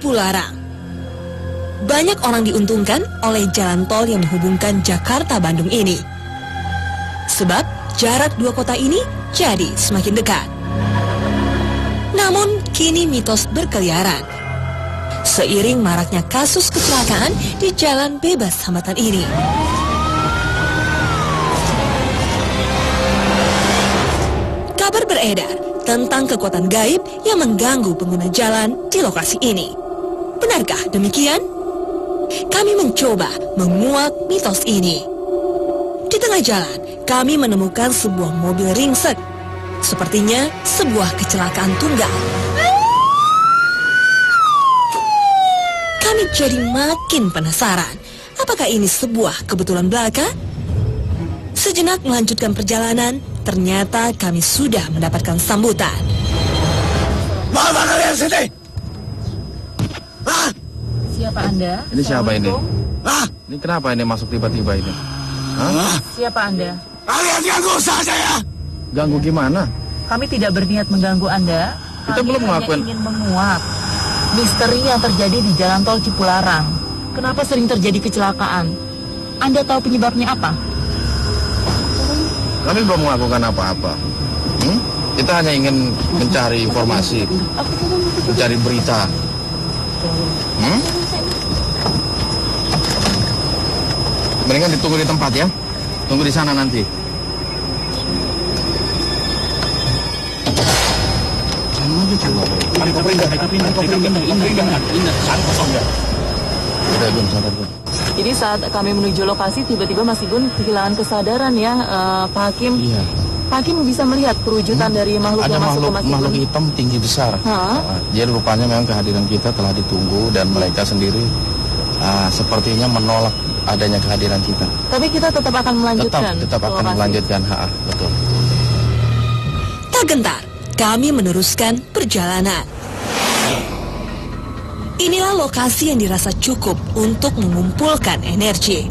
Cipularang. Banyak orang diuntungkan oleh jalan tol yang menghubungkan Jakarta-Bandung ini. Sebab jarak dua kota ini jadi semakin dekat. Namun kini mitos berkeliaran. Seiring maraknya kasus kecelakaan di jalan bebas hambatan ini. Kabar beredar tentang kekuatan gaib yang mengganggu pengguna jalan di lokasi ini. Benarkah demikian? Kami mencoba menguak mitos ini. Di tengah jalan, kami menemukan sebuah mobil ringsek. Sepertinya sebuah kecelakaan tunggal. Kami jadi makin penasaran. Apakah ini sebuah kebetulan belaka? Sejenak melanjutkan perjalanan, ternyata kami sudah mendapatkan sambutan. Mana kalian sini? Hah? Siapa Anda? Ini siapa ini? Hah? Ini kenapa ini masuk tiba-tiba ini? Hah? Siapa Anda? Kalian ganggu usaha saya. Ganggu gimana? Kami tidak berniat mengganggu Anda. Kita Kami belum hanya ngelakuin. ingin menguak misteri yang terjadi di jalan tol Cipularang. Kenapa sering terjadi kecelakaan? Anda tahu penyebabnya apa? Kami belum melakukan apa-apa. Kita hanya ingin mencari informasi, mencari berita. Mendingan ditunggu di tempat ya. Tunggu di sana nanti. Jadi saat kami menuju lokasi, tiba-tiba Mas Igun kehilangan kesadaran ya, Pak Hakim. Iya. Pak Hakim bisa melihat perwujudan dari makhluk Ada yang masuk ke Mas Igun. makhluk hitam tinggi besar. Jadi rupanya memang kehadiran kita telah ditunggu dan mereka sendiri sepertinya menolak adanya kehadiran kita. Tapi kita tetap akan melanjutkan. Tetap akan lokasi. melanjutkan. Betul. Tak gentar, kami meneruskan perjalanan. Inilah lokasi yang dirasa cukup untuk mengumpulkan energi.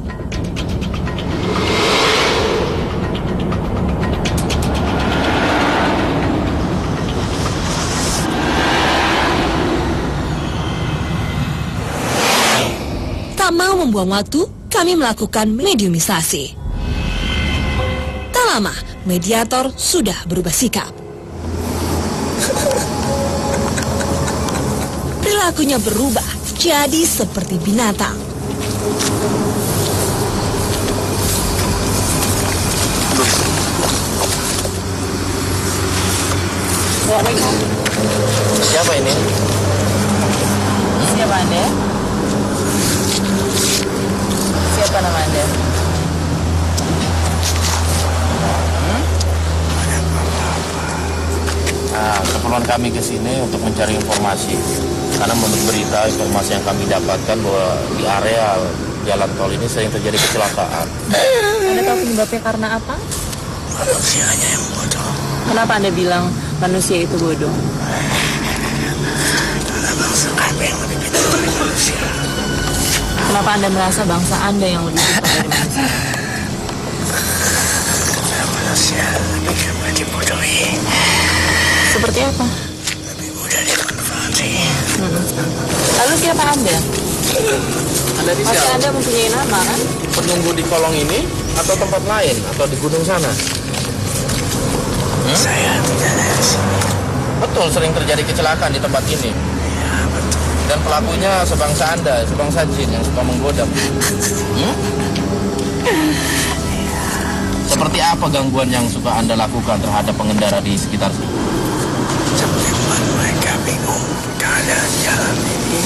Tak mau membuang waktu, kami melakukan mediumisasi. Tak lama, mediator sudah berubah sikap. Perilakunya berubah jadi seperti binatang. Siapa ini? Siapa Anda? Siapa nama Anda? Keperluan kami ke sini untuk mencari informasi. Karena menurut berita, informasi yang kami dapatkan bahwa di area jalan tol ini sering terjadi kecelakaan. Anda tahu penyebabnya karena apa? Manusianya yang bodoh. Kenapa Anda bilang manusia itu bodoh? Karena bangsa kami yang lebih pintar dari manusia. Kenapa Anda merasa bangsa Anda yang lebih pintar dari manusia? Karena manusia lebih gampang dibodohi. Seperti apa? Lebih mudah dimanfaati. Lalu siapa Anda? Anda di Pasti Anda mempunyai nama kan? penunggu di kolong ini atau tempat lain atau di gunung sana? Saya tidak dari sini. Betul, sering terjadi kecelakaan di tempat ini. Ya, betul. Dan pelakunya sebangsa Anda, sebangsa jin yang suka menggoda. Seperti apa gangguan yang suka Anda lakukan terhadap pengendara di sekitar sini? Membuat mereka bingung keadaan jalan ini.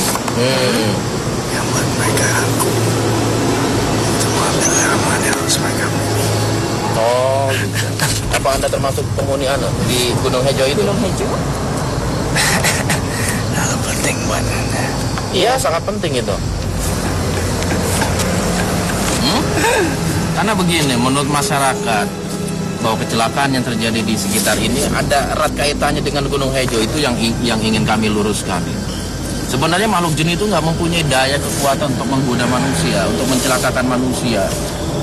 Yang buat mereka ragu. Untuk mengambil arah mana yang harus mereka milih. Oh, gitu. Apa Anda termasuk penghuni di Gunung Hejo itu? Gunung Hejo? Lalu penting buat Anda. Iya, sangat penting itu. Karena begini, menurut masyarakat, bahwa kecelakaan yang terjadi di sekitar ini ada erat kaitannya dengan Gunung Hejo. Itu yang ingin kami luruskan. Sebenarnya makhluk jin itu nggak mempunyai daya kekuatan untuk menggoda manusia, untuk mencelakakan manusia,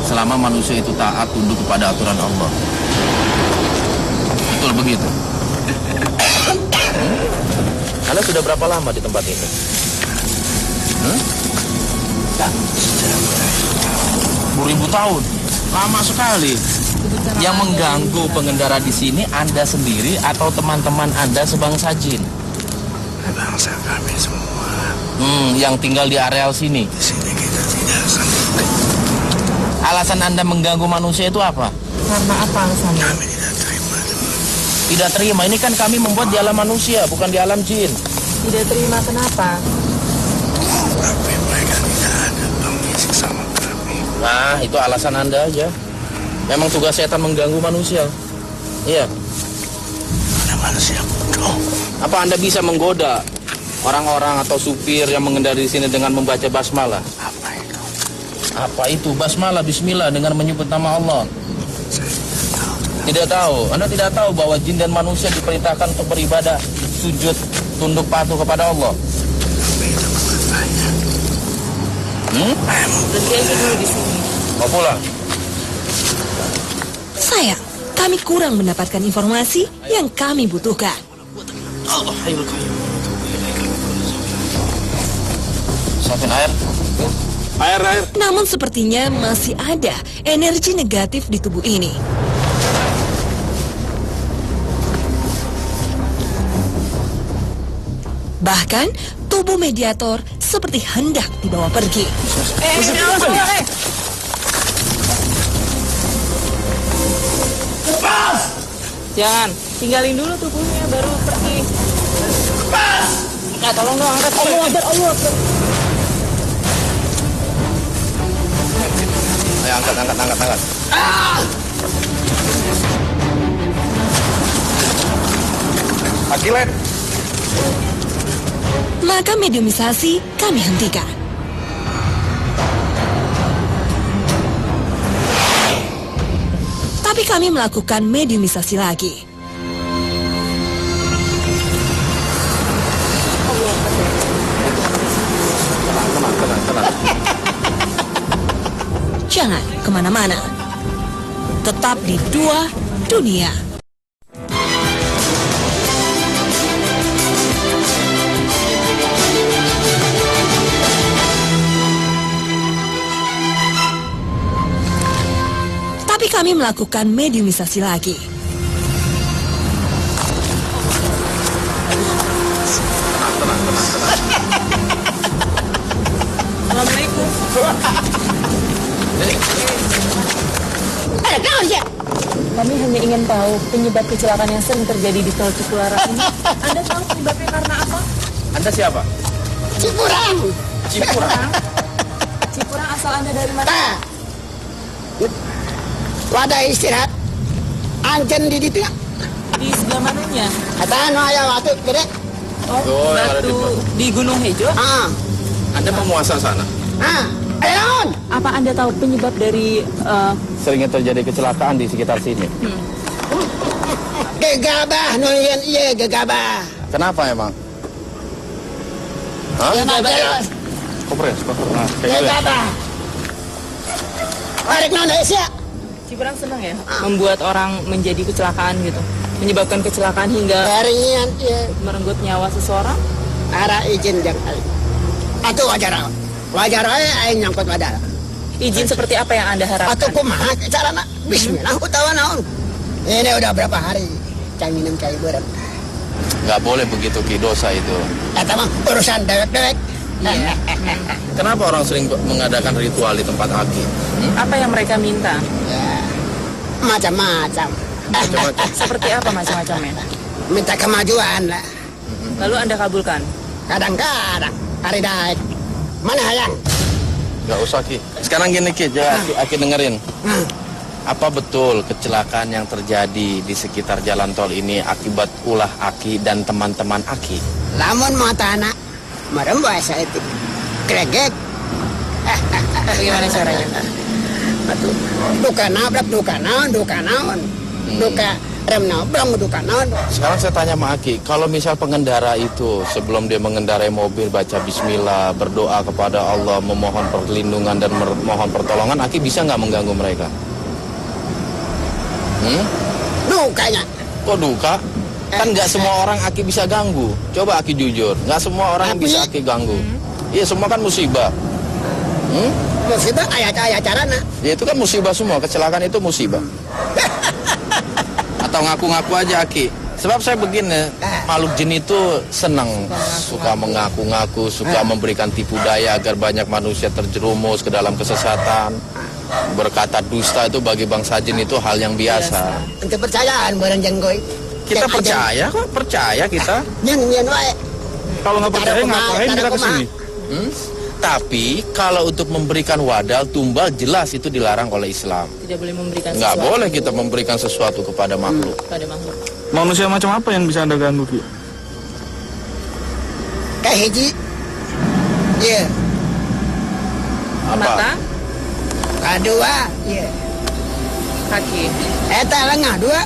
selama manusia itu taat tunduk kepada aturan Allah. Betul begitu. Anda sudah berapa lama di tempat ini? Beribu tahun, lama sekali. Yang mengganggu pengendara di sini Anda sendiri atau teman-teman Anda sebangsa jin? Bangsa kami semua. Yang tinggal di areal sini. Di sini kita tidak sendiri. Alasan Anda mengganggu manusia itu apa? Karena apa alasannya? Kami tidak terima. Tidak terima, ini kan kami membuat di alam manusia, bukan di alam jin. Tidak terima kenapa? Tapi mereka tidak ada pengisi sama kami. Nah, itu alasan Anda aja. Memang tugas setan mengganggu manusia. Iya. Mana manusia bodoh. Apa Anda bisa menggoda orang-orang atau supir yang mengendari di sini dengan membaca basmalah? Apa itu? Apa itu? Basmalah, bismillah, dengan menyebut nama Allah. Saya Tidak tidak tahu. tahu. Anda tidak tahu bahwa jin dan manusia diperintahkan untuk beribadah, sujud, tunduk patuh kepada Allah. Tapi itu bukan banyak. Berhenti aja dulu di sini. Mau pulang? Sayang, kami kurang mendapatkan informasi yang kami butuhkan. Siapin air. Air. Namun sepertinya masih ada energi negatif di tubuh ini. Bahkan, tubuh mediator seperti hendak dibawa pergi. Jangan, tinggalin dulu tubuhnya baru pergi. Nah, tolong dong angkat. Allah. Ayo angkat. Akilet. Maka mediumisasi kami hentikan. Tapi kami melakukan mediumisasi lagi. Tenang. Jangan kemana-mana. Tetap di Dua Dunia. Tapi kami melakukan mediumisasi lagi. Assalamualaikum. Kami hanya ingin tahu penyebab kecelakaan yang sering terjadi di tol Cipularang ini. Anda tahu penyebabnya karena apa? Anda siapa? Cikurang. Cipurang asal Anda dari mana? Nah, wadah istirahat. Ancen di situ. Di sebelah mananya? Kata anu aya waktu gede. Oh, yang ada di Gunung Hejo. Anda penguasa sana. Ayo naon? Apa Anda tahu penyebab dari Seringnya terjadi kecelakaan di sekitar sini. Gegabah nu ieu gegabah. Kenapa emang? Hah? Gegabah. Kopres. Nah, kayak gitu ya? Gegabah. Arek naon sia? Cipurang senang ya membuat orang menjadi kecelakaan gitu, menyebabkan kecelakaan hingga Harian ieu merenggut nyawa seseorang? ara izin jeung aing. Atuh wajar. Wajar ae aing nyangkut wadah. Izin seperti apa yang Anda harapkan? Atuh kumaha carana? Bismillah utawa naon? Ini udah berapa hari cai minum cai beureum. Nggak boleh begitu, Ki, dosa itu. Eta mah urusan dewek-dewek. Iya. Kenapa orang sering mengadakan ritual di tempat Aki? Apa yang mereka minta? Ya, macam-macam. Macam-macam. Seperti apa macam-macamnya? Minta kemajuan lah. Lalu Anda kabulkan? Kadang-kadang hari daik. Mana hayang? Nggak usah, Ki. Sekarang gini, Ki, Aki dengerin. Apa betul kecelakaan yang terjadi di sekitar jalan tol ini akibat ulah Aki dan teman-teman Aki? Lamun mata anak merem bahasa itu kregek. Bagaimana caranya? Atuh duka nabrak duka naon. Duka rem nabrak duka naon. Sekarang saya tanya sama Aki, kalau misal pengendara itu sebelum dia mengendarai mobil baca bismillah, berdoa kepada Allah, memohon perlindungan dan memohon pertolongan, Aki bisa nggak mengganggu mereka? Dukanya. Kok duka? Kan nggak semua orang Aki bisa ganggu. Coba Aki jujur, nggak semua orang yang bisa Aki ganggu. Iya, semua kan musibah. Musibah ayat-ayat carana. Ya itu kan musibah semua, kecelakaan itu musibah. Atau ngaku-ngaku aja, Aki. Sebab saya begini, makhluk jin itu senang, suka mengaku-ngaku, suka memberikan tipu daya agar banyak manusia terjerumus ke dalam kesesatan. Berkata dusta itu bagi bangsa jin itu hal yang biasa. Untuk percayaan barang jenggoy. Kita percaya kok, percaya kita. Yang wae. Kalau nggak percaya ngapain kita kesini? Tapi kalau untuk memberikan wadal, tumbal jelas itu dilarang oleh Islam. Tidak boleh memberikan Nggak sesuatu boleh kita memberikan sesuatu kepada makhluk. pada makhluk. Manusia macam apa yang bisa Anda ganggu, Ki? Kayak hiji. Iya. Apa? Mata, Kedua, iya. kaki. Eta lengah dua.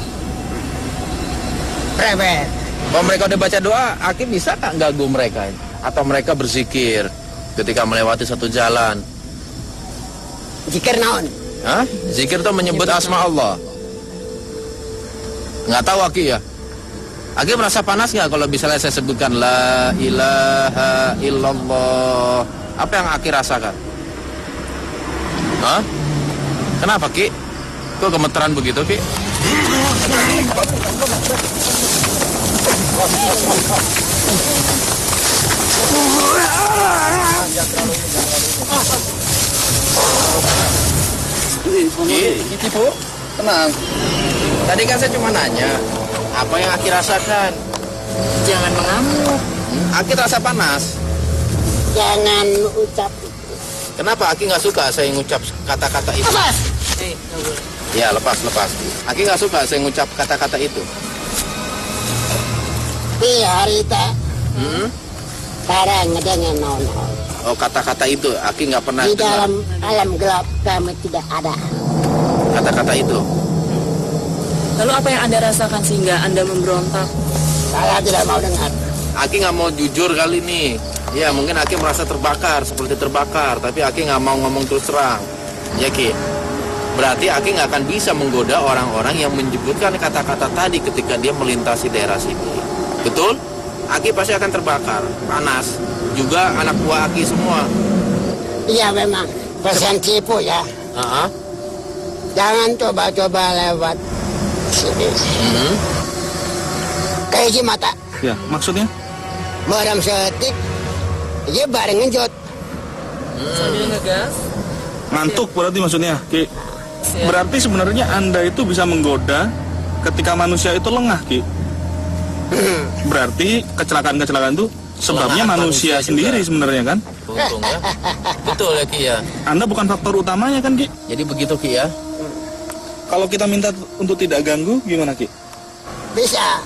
Prewet. Kalau mereka udah baca doa, Aki bisa nggak ganggu mereka? Atau mereka berzikir ketika melewati satu jalan? Zikir naon? Hah? Zikir itu menyebut asma Allah. Nggak tahu Aki ya? Aki merasa panas nggak kalau misalnya saya sebutkan La ilaha illallah? Apa yang Aki rasakan? Hah? Kenapa Ki? Kok gemeteran begitu Ki? Ditipu? Tenang. Tadi kan saya cuma nanya, apa yang Aki rasakan? Jangan mengamuk. Aki rasa panas. Jangan ucap. Kenapa Aki nggak suka saya ngucap kata-kata itu? Lepas. Nggak boleh. Ya lepas. Aki nggak suka saya ngucap kata-kata itu. Di harita. Sekarang ngedengar naon. Oh kata-kata itu Aki nggak pernah Di dengar dalam alam gelap kami tidak ada. kata-kata itu. Lalu apa yang Anda rasakan sehingga Anda memberontak? Saya tidak mau dengar. Aki nggak mau jujur kali ini. Ya mungkin Aki merasa terbakar, seperti terbakar. Tapi Aki nggak mau ngomong terus terang. Ya Ki. Berarti Aki nggak akan bisa menggoda orang-orang yang menyebutkan kata-kata tadi ketika dia melintasi daerah sini. Betul? Aki pasti akan terbakar, panas. Juga anak buah Aki semua. Iya memang. Pesan tipu ya. Jangan coba-coba lewat sini. Kayak hiji mata. Ya, maksudnya? Barang setik. Iya bareng ngejot. Sambil ngegas. Ngantuk berarti maksudnya, Ki. Siap. Berarti sebenarnya Anda itu bisa menggoda ketika manusia itu lengah, Ki. Berarti kecelakaan-kecelakaan itu sebabnya Kelengahan manusia manusia sendiri juga. sebenarnya kan? Untung ya. Betul ya Ki ya. Anda bukan faktor utamanya kan, Ki? Jadi begitu Ki ya. Kalau kita minta untuk tidak ganggu, gimana, Ki? Bisa.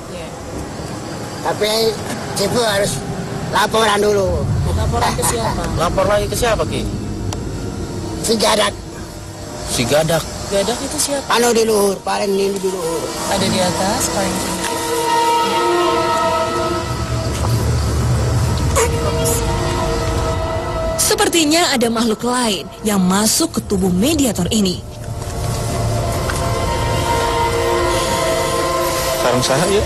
Iya. Tapi tipu harus laporan dulu. Laporan ke siapa? Lapor lagi ke siapa Ki? Si gadak. Si Gadak. Gadak itu siapa? Anu di luhur. Paling ini di luhur. Ada di atas, paling tinggi. Sepertinya ada makhluk lain yang masuk ke tubuh mediator ini. Sarang saya ya.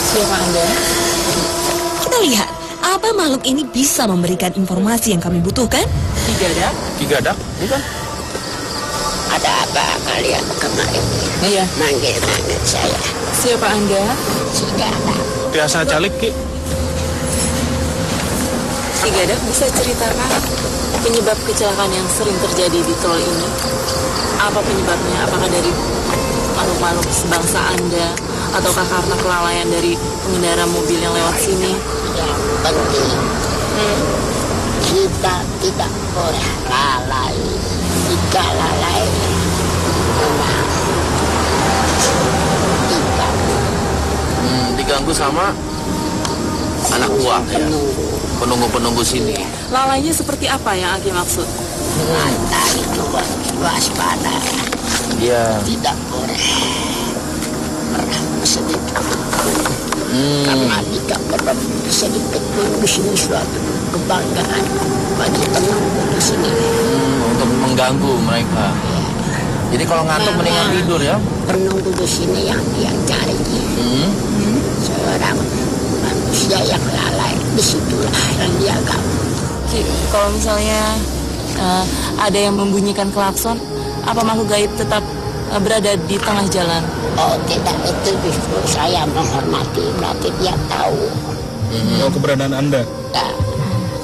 Siapa Anda? Kita lihat, apa makhluk ini bisa memberikan informasi yang kami butuhkan? Di Gadak? Ki Gadak? Bukan? Ada apa kalian kemarin? Iya. Manggil-manggil saya. Siapa Anda? Si gadak. Biasa calik, Ki. Si Gadak bisa ceritakan penyebab kecelakaan yang sering terjadi di tol ini? Apa penyebabnya? Apakah dari makhluk-makhluk sebangsa Anda? Ataukah karena kelalaian dari pengendara mobil yang lewat sini? Yang penting kita tidak boleh lalai. Jika lalai memang kita Diganggu sama anak buah ya. menunggu. Penunggu-penunggu sini. Lalainya seperti apa yang Aki maksud? Anda itu waspada. Iya. Tidak boleh pernah sedikit karena jika pernah sedikit pun di sini suatu kebanggaan bagi penunggu di sini. Untuk mengganggu mereka. Jadi kalau ngantuk mendingan tidur ya. Penunggu di sini yang dia cari seorang manusia yang lalai. disitulah yang dia ganggu. Ki, kalau misalnya ada yang membunyikan klakson, apa makhluk gaib tetap berada di tengah jalan? Oh tidak, itu justru saya menghormati, berarti dia tahu. Oh, keberadaan Anda. Ya,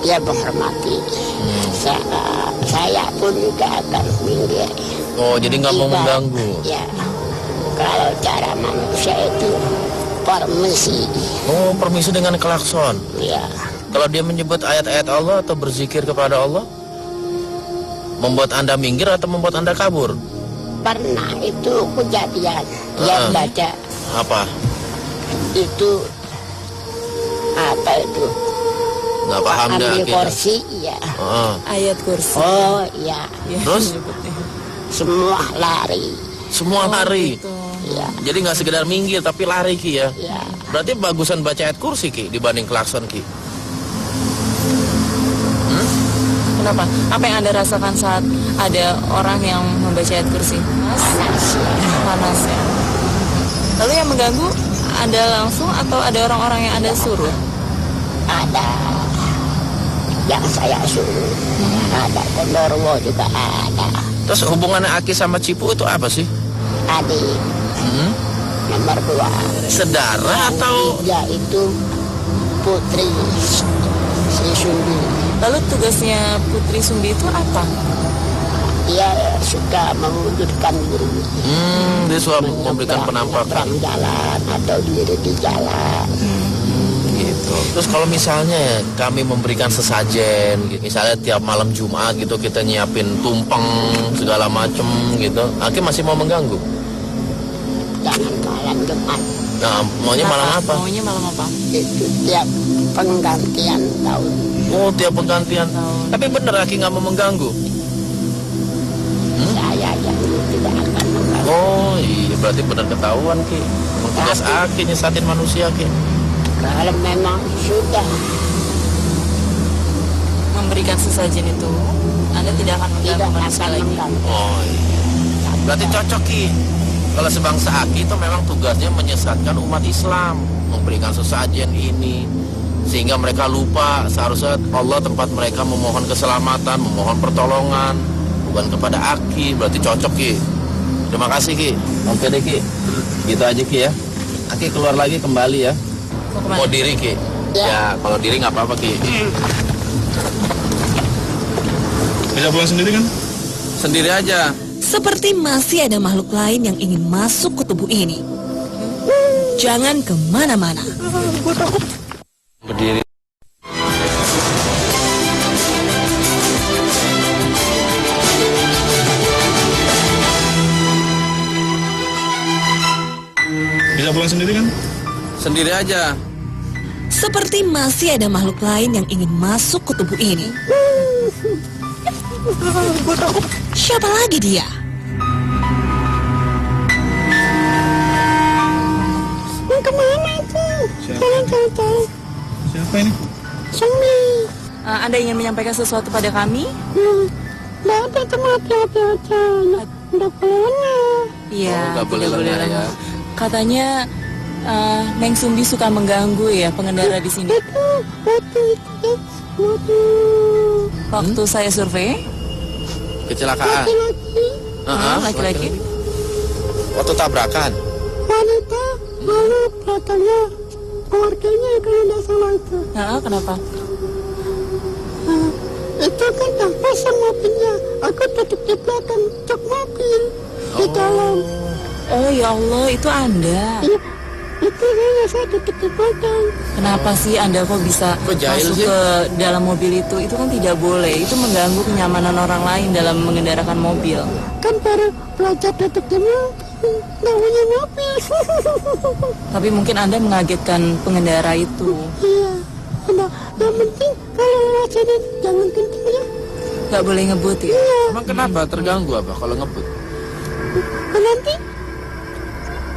dia menghormati. Saya pun juga akan minggir. Oh, jadi nggak mau mengganggu. Ya, kalau cara manusia itu permisi. Oh, permisi dengan klakson. Ya, Kalau dia menyebut ayat-ayat Allah atau berzikir kepada Allah, membuat Anda minggir atau membuat Anda kabur? pernah itu kejadian. Dia baca Apa? itu apa itu? Nggak paham dah. Ambil kita. kursi, ya. Ayat kursi. Oh, ya. Terus? Semua lari. Semua lari. Gitu. Ya, Jadi nggak sekedar minggir tapi lari Ki ya. ya. Berarti bagusan baca ayat kursi Ki dibanding klakson Ki. Kenapa? Apa yang Anda rasakan saat ada orang yang membaca ayat kursi? Mas? Panas, ya. Panas ya. Lalu yang mengganggu Anda langsung atau ada orang-orang yang Anda suruh? Ada yang saya suruh. Ada Kondorwo juga ada. Terus hubungannya Aki sama Cipu itu apa sih? Adik nomor 2. Sedara atau? Dia itu putri si Sumbi. Lalu tugasnya Putri Sumbi itu apa? Dia suka mewujudkan diri. Dia suka memberikan penampakan. Menyeberang jalan atau diri di jalan. Gitu. Terus kalau misalnya kami memberikan sesajen, gitu, misalnya tiap malam Jumat gitu kita nyiapin tumpeng segala macem gitu, Aki masih mau mengganggu? Jangan malam Jumat. Nah, maunya malam apa? Maunya malam apa? Itu tiap penggantian tahun. Oh, tiap penggantian. Tapi bener Aki nggak mau mengganggu? Saya yang tidak akan mengganggu. Oh iya, berarti bener ketahuan Ki. Tugas Aki nyesatin manusia Ki. Kalau memang sudah Memberikan sesajen itu, Anda tidak akan mengganggu tidak manusia akan lagi. mengganggu. Oh iya. Berarti cocok Ki. Kalau sebangsa Aki itu memang tugasnya menyesatkan umat Islam, memberikan sesajen ini, sehingga mereka lupa seharusnya Allah tempat mereka memohon keselamatan, memohon pertolongan, bukan kepada Aki. Berarti cocok Ki. Terima kasih Ki. Oke deh Ki. Gitu aja Ki ya. Aki keluar lagi kembali ya. Mau diri Ki. Ya kalau diri nggak apa-apa Ki. Bisa pulang sendiri kan? Sendiri aja. Seperti masih ada makhluk lain yang ingin masuk ke tubuh ini. Jangan kemana-mana. Berdiri. Bisa pulang sendiri kan? Sendiri aja. Seperti masih ada makhluk lain yang ingin masuk ke tubuh ini. Siapa lagi dia? Kemana itu? Siapa? Siapa ini? Sumi. Anda ingin menyampaikan sesuatu pada kami? Tidak ada tempat aja. Tidak boleh. Iya, nggak boleh tidak boleh lengah ya. lengah. Katanya Neng Sumbi suka mengganggu ya pengendara di sini. Waktu saya survei, Kecelakaan. laki-laki. Waktu tabrakan. Wanita lalu belakangnya keluarganya kalau tidak salah itu. Kenapa? Itu kan tak pasang mobilnya. Aku duduk di belakang cok mobil di dalam. Oh ya Allah, itu Anda. Iya, itu saya duduk di belakang. Kenapa sih Anda kok bisa Kok jahil masuk sih? ke dalam mobil itu? Itu kan tidak boleh. Itu mengganggu kenyamanan orang lain dalam mengendarakan mobil. Kan baru belajar duduk di mobil. Nggak punya mobil. Tapi mungkin Anda mengagetkan pengendara itu. Iya. Nah, yang penting kalau lewat sini jangan kencing ya. Gak boleh ngebut ya? Emang kenapa? Terganggu apa kalau ngebut? Nanti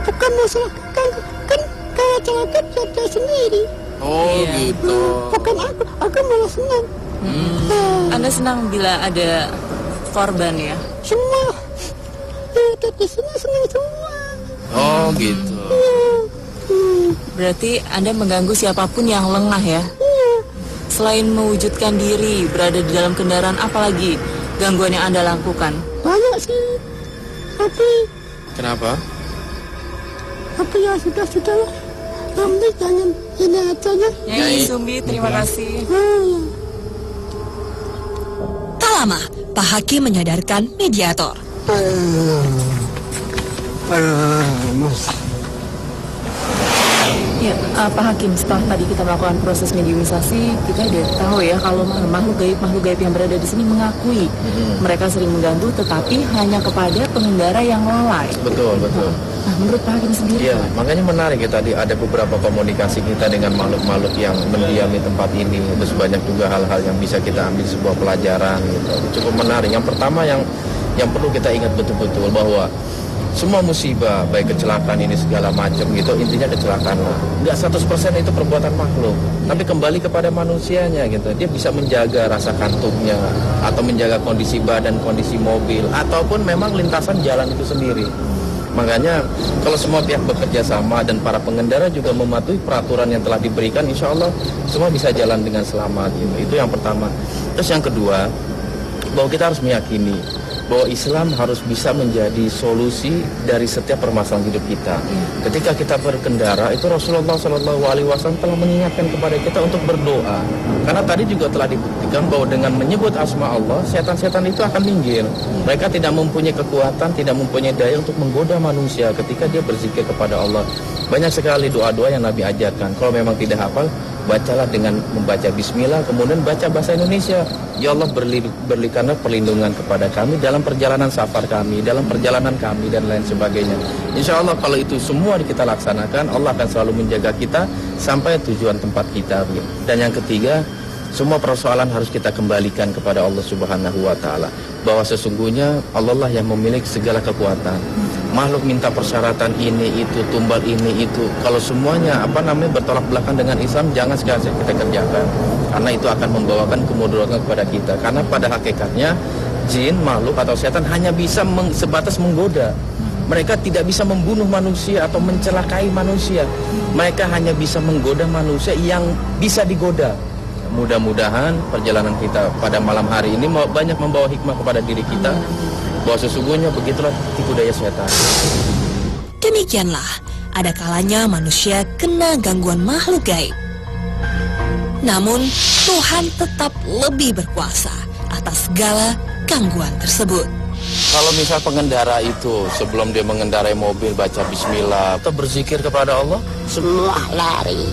bukan masalah kan kalau celaka dia sendiri. Oh Iya. gitu. Bukan aku malah senang. Anda senang bila ada korban ya? Semua yang di sini senang semua. Oh gitu. Berarti Anda mengganggu siapapun yang lengah ya? Iya, Selain mewujudkan diri, berada di dalam kendaraan, apalagi gangguan yang Anda lakukan? Banyak sih. Tapi Kenapa? ya sudah lah. Ambil jangan ini aja ya. Nyai Sumbi, terima kasih. Tak lama, Pak Hakim menyadarkan mediator. Mas. Ya, Pak Hakim, setelah tadi kita melakukan proses mediumisasi, kita udah tahu ya kalau makhluk gaib yang berada di sini mengakui mereka sering mengganggu, tetapi hanya kepada pengendara yang lalai. Betul. Nah, menurut Pak Hakim sendiri, Iya, makanya menarik ya tadi ada beberapa komunikasi kita dengan makhluk-makhluk yang mendiami tempat ini. Terus banyak juga hal-hal yang bisa kita ambil sebuah pelajaran gitu. Cukup menarik. Yang pertama yang perlu kita ingat betul-betul bahwa semua musibah, baik kecelakaan ini segala macam gitu, intinya kecelakaan lah. Nggak 100% itu perbuatan makhluk, tapi kembali kepada manusianya gitu. Dia bisa menjaga rasa kantuknya, atau menjaga kondisi badan, kondisi mobil, ataupun memang lintasan jalan itu sendiri. Makanya kalau semua pihak bekerja sama dan para pengendara juga mematuhi peraturan yang telah diberikan, insya Allah semua bisa jalan dengan selamat gitu. Itu yang pertama. Terus yang kedua, bahwa kita harus meyakini bahwa Islam harus bisa menjadi solusi dari setiap permasalahan hidup kita. Ketika kita berkendara, itu Rasulullah SAW telah mengingatkan kepada kita untuk berdoa. Karena tadi juga telah dibuktikan bahwa dengan menyebut asma Allah, setan-setan itu akan minggir. Mereka tidak mempunyai kekuatan, tidak mempunyai daya untuk menggoda manusia ketika dia berzikir kepada Allah. Banyak sekali doa-doa yang Nabi ajarkan. Kalau memang tidak hafal, bacalah dengan membaca bismillah, kemudian baca bahasa Indonesia. Ya Allah, berikanlah perlindungan kepada kami dalam perjalanan safar kami, dalam perjalanan kami, dan lain sebagainya. Insya Allah kalau itu semua kita laksanakan, Allah akan selalu menjaga kita sampai tujuan tempat kita. Dan yang ketiga, semua persoalan harus kita kembalikan kepada Allah Subhanahu wa Ta'ala, bahwa sesungguhnya Allah lah yang memiliki segala kekuatan. Makhluk minta persyaratan ini itu, tumbal ini itu. Kalau semuanya bertolak belakang dengan Islam, jangan sekali kita kerjakan, karena itu akan membawakan kemudaratan kepada kita. Karena pada hakikatnya jin, makhluk atau setan hanya bisa sebatas menggoda. Mereka tidak bisa membunuh manusia atau mencelakai manusia. Mereka hanya bisa menggoda manusia yang bisa digoda. Mudah-mudahan perjalanan kita pada malam hari ini banyak membawa hikmah kepada diri kita, bahwa sesungguhnya begitulah tipu daya setan. Demikianlah, ada kalanya manusia kena gangguan makhluk gaib. Namun, Tuhan tetap lebih berkuasa atas segala gangguan tersebut. Kalau misal pengendara itu sebelum dia mengendarai mobil baca bismillah atau berzikir kepada Allah, Semua lari.